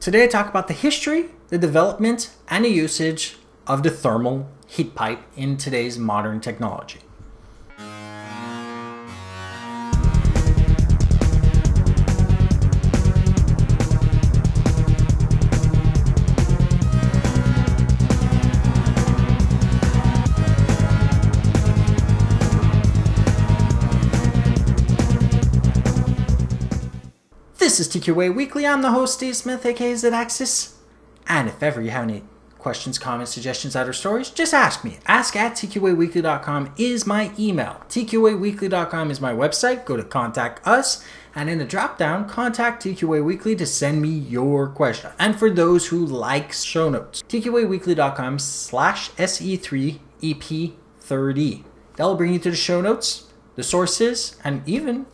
Today I talk about the history, the development, and the usage of the thermal heat pipe in today's modern technology. This is TQA Weekly. I'm the host, Steve Smith, aka Z-Axis. And if ever you have any questions, comments, suggestions, or stories, just ask me. Ask@tqaweekly.com is my email. tqaweekly.com is my website. Go to Contact Us, and in the drop-down, contact TQA Weekly to send me your question. And for those who like show notes, tqaweekly.com/SE3EP30. That'll bring you to the show notes, the sources, and even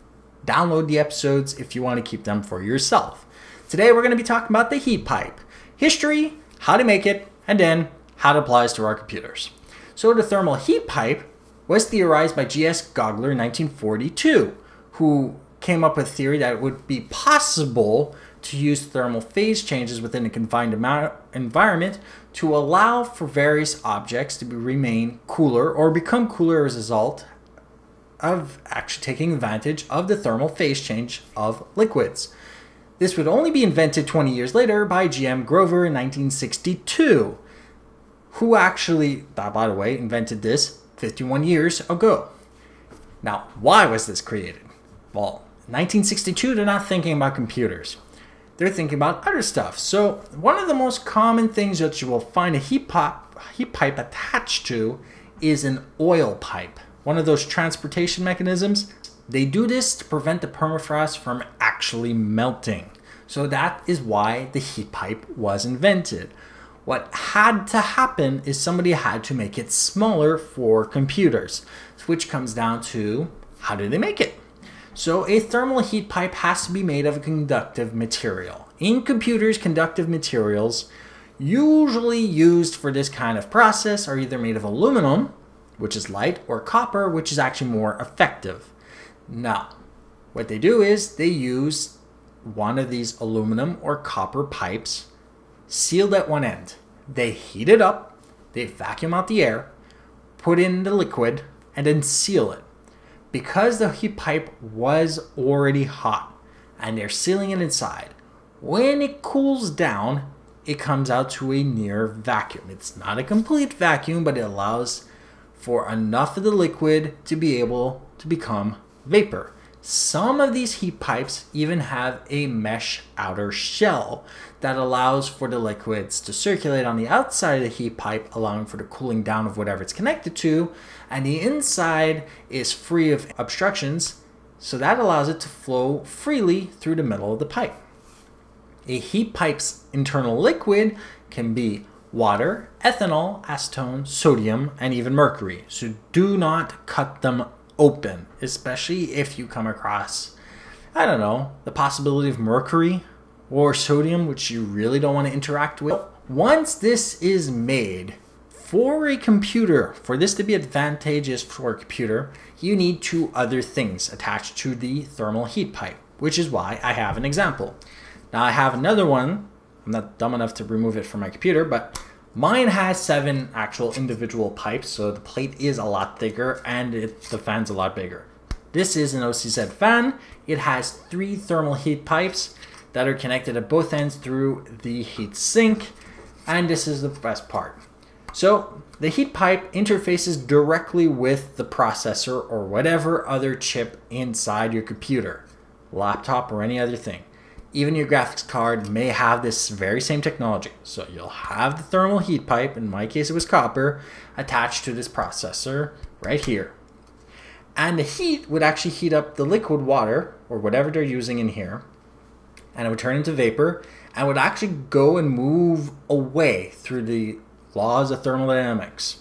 download the episodes if you want to keep them for yourself. Today we're going to be talking about the heat pipe, history, how to make it, and then how it applies to our computers. So the thermal heat pipe was theorized by G.S. Gogler in 1942, who came up with a theory that it would be possible to use thermal phase changes within a confined environment to allow for various objects to remain cooler or become cooler as a result of actually taking advantage of the thermal phase change of liquids. This would only be invented 20 years later by G.M. Grover in 1962, who actually, by the way, invented this 51 years ago. Now, why was this created? Well, in 1962, they're not thinking about computers. They're thinking about other stuff. So one of the most common things that you will find a heat pipe attached to is an oil pipe. One of those transportation mechanisms. They do this to prevent the permafrost from actually melting. So that is why the heat pipe was invented. What had to happen is somebody had to make it smaller for computers, which comes down to how do they make it? So a thermal heat pipe has to be made of a conductive material. In computers, conductive materials usually used for this kind of process are either made of aluminum, which is light, or copper, which is actually more effective. Now, what they do is they use one of these aluminum or copper pipes sealed at one end. They heat it up, they vacuum out the air, put in the liquid, and then seal it. Because the heat pipe was already hot and they're sealing it inside, when it cools down, it comes out to a near vacuum. It's not a complete vacuum, but it allows for enough of the liquid to be able to become vapor. Some of these heat pipes even have a mesh outer shell that allows for the liquids to circulate on the outside of the heat pipe, allowing for the cooling down of whatever it's connected to, and the inside is free of obstructions, so that allows it to flow freely through the middle of the pipe. A heat pipe's internal liquid can be water, ethanol, acetone, sodium, and even mercury. So do not cut them open, especially if you come across, I don't know, the possibility of mercury or sodium, which you really don't want to interact with. Once this is made for a computer, for this to be advantageous for a computer, you need two other things attached to the thermal heat pipe, which is why I have an example. Now I have another one. I'm not dumb enough to remove it from my computer, but mine has 7 actual individual pipes, so the plate is a lot thicker and the fan's a lot bigger. This is an OCZ fan. It has 3 thermal heat pipes that are connected at both ends through the heat sink, and this is the best part. So the heat pipe interfaces directly with the processor or whatever other chip inside your computer, laptop, or any other thing. Even your graphics card may have this very same technology. So you'll have the thermal heat pipe, in my case it was copper, attached to this processor right here. And the heat would actually heat up the liquid water, or whatever they're using in here, and it would turn into vapor, and would actually go and move away through the laws of thermodynamics.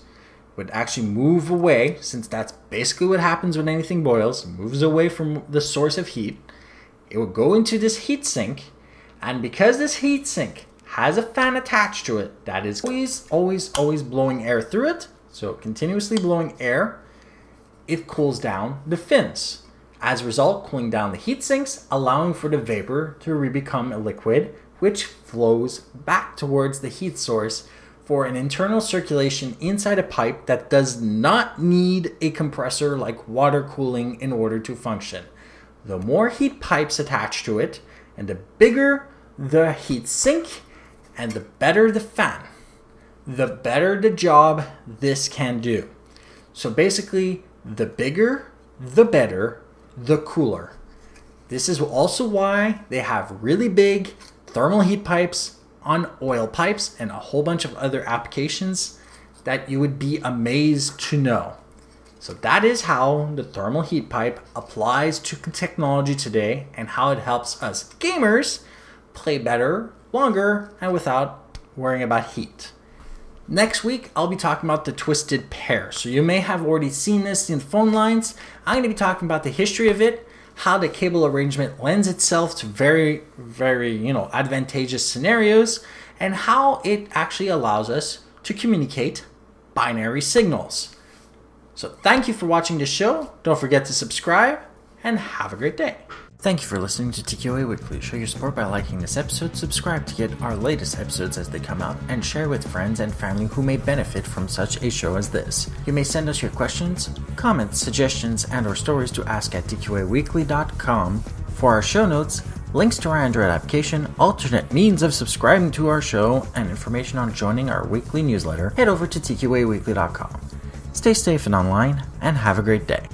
It would actually move away, since that's basically what happens when anything boils. It moves away from the source of heat. It will go into this heat sink, and because this heat sink has a fan attached to it that is always blowing air through it, so continuously blowing air, it cools down the fins. As a result, cooling down the heat sinks, allowing for the vapor to become a liquid which flows back towards the heat source for an internal circulation inside a pipe that does not need a compressor like water cooling in order to function. The more heat pipes attached to it, and the bigger the heat sink, and the better the fan, the better the job this can do. So basically, the bigger, the better, the cooler. This is also why they have really big thermal heat pipes on oil pipes and a whole bunch of other applications that you would be amazed to know. So that is how the thermal heat pipe applies to technology today and how it helps us gamers play better, longer, and without worrying about heat. Next week, I'll be talking about the twisted pair. So you may have already seen this in phone lines. I'm going to be talking about the history of it, how the cable arrangement lends itself to very, very, advantageous scenarios, and how it actually allows us to communicate binary signals. So thank you for watching this show. Don't forget to subscribe, and have a great day. Thank you for listening to TQA Weekly. Show your support by liking this episode, subscribe to get our latest episodes as they come out, and share with friends and family who may benefit from such a show as this. You may send us your questions, comments, suggestions, and/or stories to ask at tqaweekly.com. For our show notes, links to our Android application, alternate means of subscribing to our show, and information on joining our weekly newsletter, head over to tqaweekly.com. Stay safe and online, and have a great day.